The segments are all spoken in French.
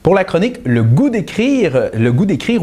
Pour la chronique Le goût d'écrire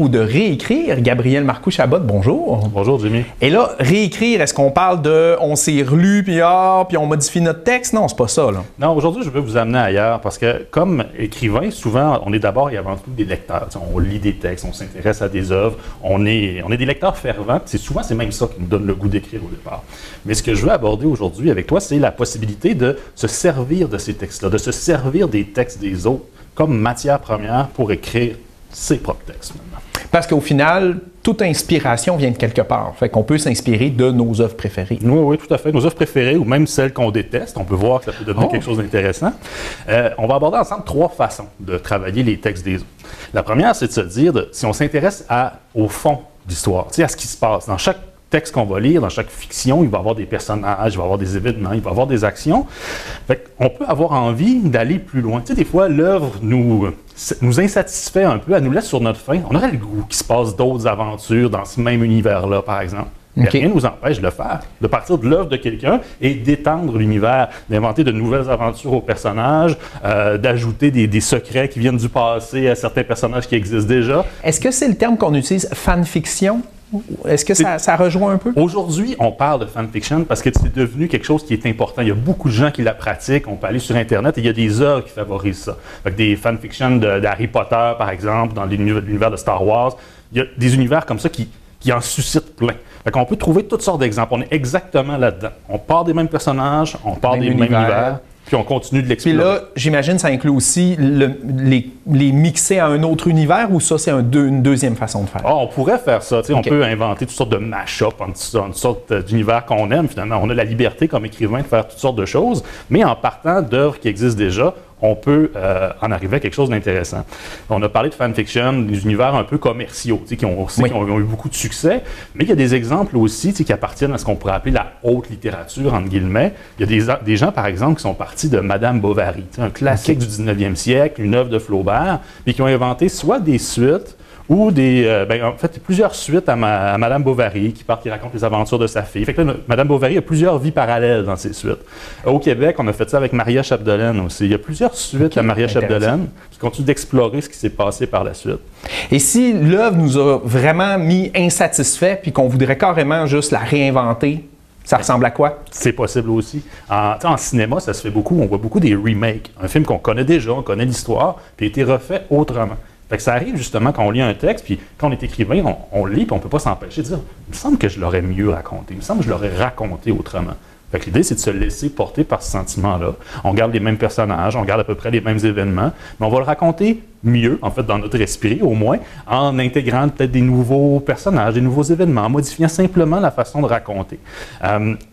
ou de réécrire, Gabriel Marcoux-Chabot, bonjour. Bonjour, Jimmy. Et là, réécrire, est-ce qu'on parle de on s'est relu puis on modifie notre texte? Non, c'est pas ça, là. Non, aujourd'hui, je veux vous amener ailleurs parce que, comme écrivain, souvent, on est d'abord et avant tout des lecteurs. T'sais, on lit des textes, on s'intéresse à des œuvres, on est des lecteurs fervents. C'est même ça qui nous donne le goût d'écrire au départ. Mais ce que je veux aborder aujourd'hui avec toi, c'est la possibilité de se servir de ces textes-là, de se servir des textes des autres comme matière première pour écrire ses propres textes maintenant. Parce qu'au final, toute inspiration vient de quelque part. Fait qu'on peut s'inspirer de nos œuvres préférées. Oui, oui, tout à fait. Nos œuvres préférées ou même celles qu'on déteste, on peut voir que ça peut devenir quelque chose d'intéressant. On va aborder ensemble 3 façons de travailler les textes des autres. La première, c'est de se dire, si on s'intéresse au fond d'histoire, à ce qui se passe. Dans chaque texte qu'on va lire, dans chaque fiction, il va y avoir des personnages, il va y avoir des événements, il va y avoir des actions. Fait qu'on peut avoir envie d'aller plus loin. Des fois, l'œuvre nous insatisfait un peu, elle nous laisse sur notre faim. On aurait le goût qu'il se passe d'autres aventures dans ce même univers-là, par exemple. Okay. Rien ne nous empêche de le faire, de partir de l'œuvre de quelqu'un et d'étendre l'univers, d'inventer de nouvelles aventures aux personnages, d'ajouter des secrets qui viennent du passé à certains personnages qui existent déjà. Est-ce que c'est le terme qu'on utilise, fanfiction? Est-ce que ça rejoint un peu? Aujourd'hui, on parle de fanfiction parce que c'est devenu quelque chose qui est important. Il y a beaucoup de gens qui la pratiquent. On peut aller sur Internet et il y a des œuvres qui favorisent ça. Fait que des fanfictions d'Harry Potter, par exemple, dans l'univers de Star Wars. Il y a des univers comme ça qui en suscitent plein. Fait qu'on peut trouver toutes sortes d'exemples. On est exactement là-dedans. On part des mêmes personnages, on part des mêmes univers. Puis on continue de l'explorer. Puis là, j'imagine, ça inclut aussi les mixer à un autre univers ou ça, c'est une deuxième façon de faire? On pourrait faire ça. Okay. On peut inventer toutes sortes de mash-up en toutes sortes d'univers qu'on aime. Finalement, on a la liberté comme écrivain de faire toutes sortes de choses, mais en partant d'œuvres qui existent déjà, on peut en arriver à quelque chose d'intéressant. On a parlé de fanfiction, des univers un peu commerciaux, qui ont eu beaucoup de succès, mais il y a des exemples aussi qui appartiennent à ce qu'on pourrait appeler la haute littérature, entre guillemets. Il y a des gens, par exemple, qui sont partis de Madame Bovary, un classique du 19e siècle, une œuvre de Flaubert, puis qui ont inventé soit des suites, ou en fait, plusieurs suites à Madame Bovary qui racontent les aventures de sa fille. Fait que là, Madame Bovary a plusieurs vies parallèles dans ses suites. Au Québec, on a fait ça avec Maria Chapdelaine aussi. Il y a plusieurs suites à Maria Chapdelaine qui continuent d'explorer ce qui s'est passé par la suite. Et si l'œuvre nous a vraiment mis insatisfaits puis qu'on voudrait carrément juste la réinventer, ça ressemble à quoi? C'est possible aussi. En cinéma, ça se fait beaucoup. On voit beaucoup des remakes. Un film qu'on connaît déjà, on connaît l'histoire, puis a été refait autrement. Fait que ça arrive justement quand on lit un texte, puis quand on est écrivain, on lit, puis on ne peut pas s'empêcher de dire « Il me semble que je l'aurais mieux raconté, il me semble que je l'aurais raconté autrement ». Fait que l'idée, c'est de se laisser porter par ce sentiment-là. On garde les mêmes personnages, on garde à peu près les mêmes événements, mais on va le raconter mieux, en fait, dans notre esprit, au moins, en intégrant peut-être des nouveaux personnages, des nouveaux événements, en modifiant simplement la façon de raconter.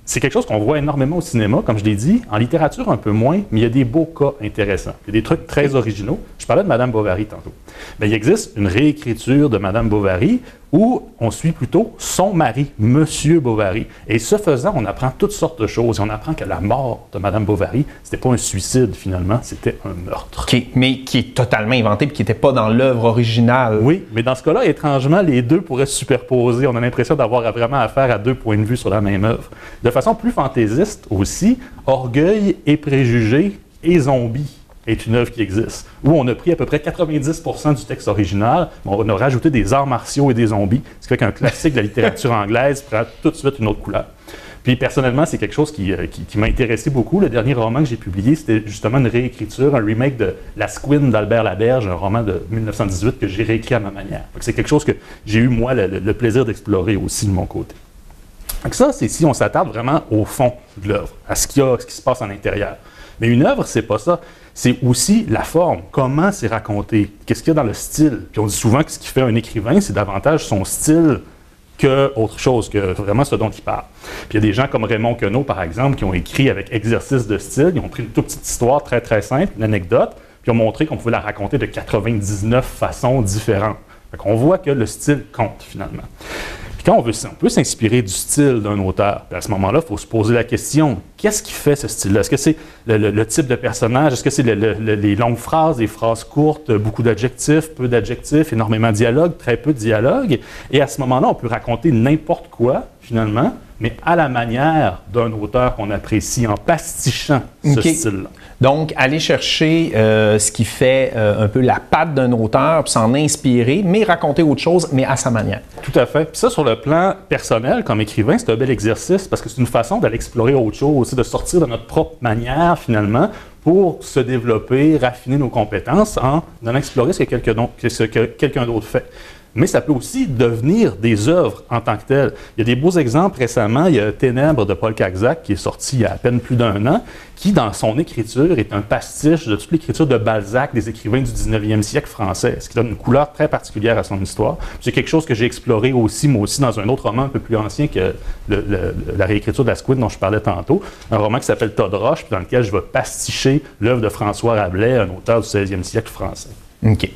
C'est quelque chose qu'on voit énormément au cinéma, comme je l'ai dit, en littérature un peu moins, mais il y a des beaux cas intéressants. Il y a des trucs très originaux. Je parlais de Madame Bovary tantôt. Bien, il existe une réécriture de Madame Bovary où on suit plutôt son mari, Monsieur Bovary. Et ce faisant, on apprend toutes sortes de choses. Et on apprend que la mort de Madame Bovary, c'était pas un suicide finalement, c'était un meurtre. Mais qui est totalement inventé et qui n'était pas dans l'œuvre originale. Oui, mais dans ce cas-là, étrangement, les deux pourraient se superposer. On a l'impression d'avoir vraiment affaire à 2 points de vue sur la même œuvre. De façon plus fantaisiste aussi, Orgueil et préjugés et zombies est une œuvre qui existe, où on a pris à peu près 90% du texte original, mais on a rajouté des arts martiaux et des zombies, ce qui fait qu'un classique de la littérature anglaise prend tout de suite une autre couleur. Puis personnellement, c'est quelque chose qui m'a intéressé beaucoup. Le dernier roman que j'ai publié, c'était justement une réécriture, un remake de La Squine d'Albert Laberge, un roman de 1918 que j'ai réécrit à ma manière. C'est quelque chose que j'ai eu, moi, le plaisir d'explorer aussi de mon côté. Donc ça, c'est si on s'attarde vraiment au fond de l'œuvre, à ce qui se passe en intérieur. Mais une œuvre, c'est pas ça. C'est aussi la forme, comment c'est raconté, qu'est-ce qu'il y a dans le style. Puis on dit souvent que ce qui fait un écrivain, c'est davantage son style qu'autre chose, que vraiment ce dont il parle. Puis il y a des gens comme Raymond Queneau, par exemple, qui ont écrit avec exercice de style, ils ont pris une toute petite histoire très très simple, une anecdote, puis ont montré qu'on pouvait la raconter de 99 façons différentes. Fait qu'on voit que le style compte finalement. Puis quand on peut s'inspirer du style d'un auteur, à ce moment-là, il faut se poser la question, qu'est-ce qui fait ce style-là? Est-ce que c'est le type de personnage? Est-ce que c'est les longues phrases, des phrases courtes, beaucoup d'adjectifs, peu d'adjectifs, énormément de dialogue, très peu de dialogue? Et à ce moment-là, on peut raconter n'importe quoi, finalement, mais à la manière d'un auteur qu'on apprécie, en pastichant ce style-là. Donc, aller chercher ce qui fait un peu la patte d'un auteur, puis s'en inspirer, mais raconter autre chose, mais à sa manière. Tout à fait. Puis ça, sur le plan personnel, comme écrivain, c'est un bel exercice parce que c'est une façon d'aller explorer autre chose, aussi de sortir de notre propre manière, finalement, pour se développer, raffiner nos compétences en allant explorer ce que quelqu'un d'autre fait. Mais ça peut aussi devenir des œuvres en tant que telles. Il y a des beaux exemples récemment. Il y a Ténèbres de Paul Caxac, qui est sorti il y a à peine plus d'1 an, qui, dans son écriture, est un pastiche de toute l'écriture de Balzac, des écrivains du 19e siècle français, ce qui donne une couleur très particulière à son histoire. C'est quelque chose que j'ai exploré aussi, moi aussi, dans un autre roman un peu plus ancien que la réécriture de la Squid dont je parlais tantôt, un roman qui s'appelle Todroche, dans lequel je vais pasticher l'œuvre de François Rabelais, un auteur du 16e siècle français. OK.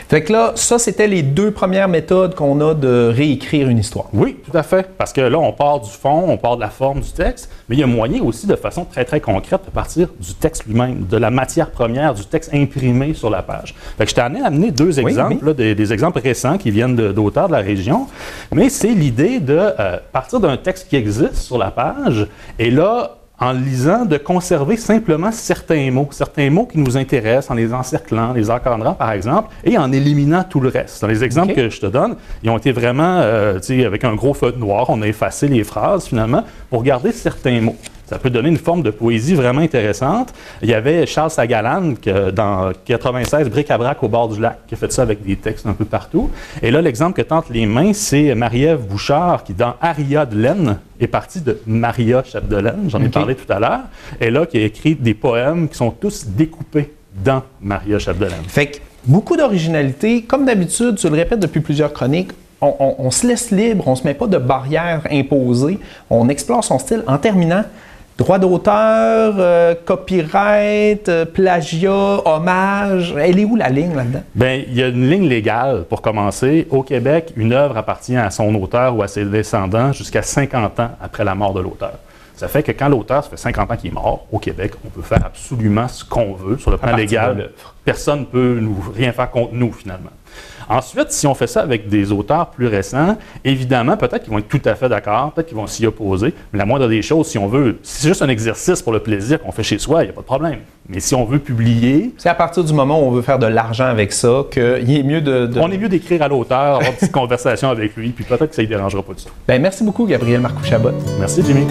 Fait que là, ça, c'était les 2 premières méthodes qu'on a de réécrire une histoire. Oui, tout à fait. Parce que là, on part du fond, on part de la forme du texte, mais il y a moyen aussi, de façon très, très concrète, de partir du texte lui-même, de la matière première, du texte imprimé sur la page. Fait que je t'ai amené 2 exemples, là, des exemples récents qui viennent d'auteurs de la région, mais c'est l'idée de partir d'un texte qui existe sur la page, et là, en lisant, de conserver simplement certains mots qui nous intéressent, en les encerclant, les encadrant, par exemple, et en éliminant tout le reste. Dans les exemples que je te donne, ils ont été vraiment, avec un gros feutre noir, on a effacé les phrases, finalement, pour garder certains mots. Ça peut donner une forme de poésie vraiment intéressante. Il y avait Charles Sagalan, dans 96, Bric-à-brac au bord du lac, qui a fait ça avec des textes un peu partout. Et là, l'exemple que tentent les mains, c'est Marie-Ève Bouchard, qui, dans Aria de laine, est partie de Maria Chapdelaine, j'en ai parlé tout à l'heure, et là, qui a écrit des poèmes qui sont tous découpés dans Maria Chapdelaine. Fait que beaucoup d'originalité. Comme d'habitude, tu le répètes depuis plusieurs chroniques, on se laisse libre, on ne se met pas de barrières imposées, on explore son style. En terminant, droit d'auteur, copyright, plagiat, hommage, elle est où la ligne là-dedans? Bien, il y a une ligne légale pour commencer. Au Québec, une œuvre appartient à son auteur ou à ses descendants jusqu'à 50 ans après la mort de l'auteur. Ça fait que quand l'auteur, ça fait 50 ans qu'il est mort, au Québec, on peut faire absolument ce qu'on veut sur le plan légal. Personne ne peut rien faire contre nous, finalement. Ensuite, si on fait ça avec des auteurs plus récents, évidemment, peut-être qu'ils vont être tout à fait d'accord, peut-être qu'ils vont s'y opposer, mais la moindre des choses, si on veut, si c'est juste un exercice pour le plaisir qu'on fait chez soi, il n'y a pas de problème. Mais si on veut publier... C'est à partir du moment où on veut faire de l'argent avec ça qu'il est mieux de... On est mieux d'écrire à l'auteur, avoir une petite conversation avec lui, puis peut-être que ça ne lui dérangera pas du tout. Bien, merci beaucoup, Gabriel Marcoux-Chabot. Merci, Jimmy.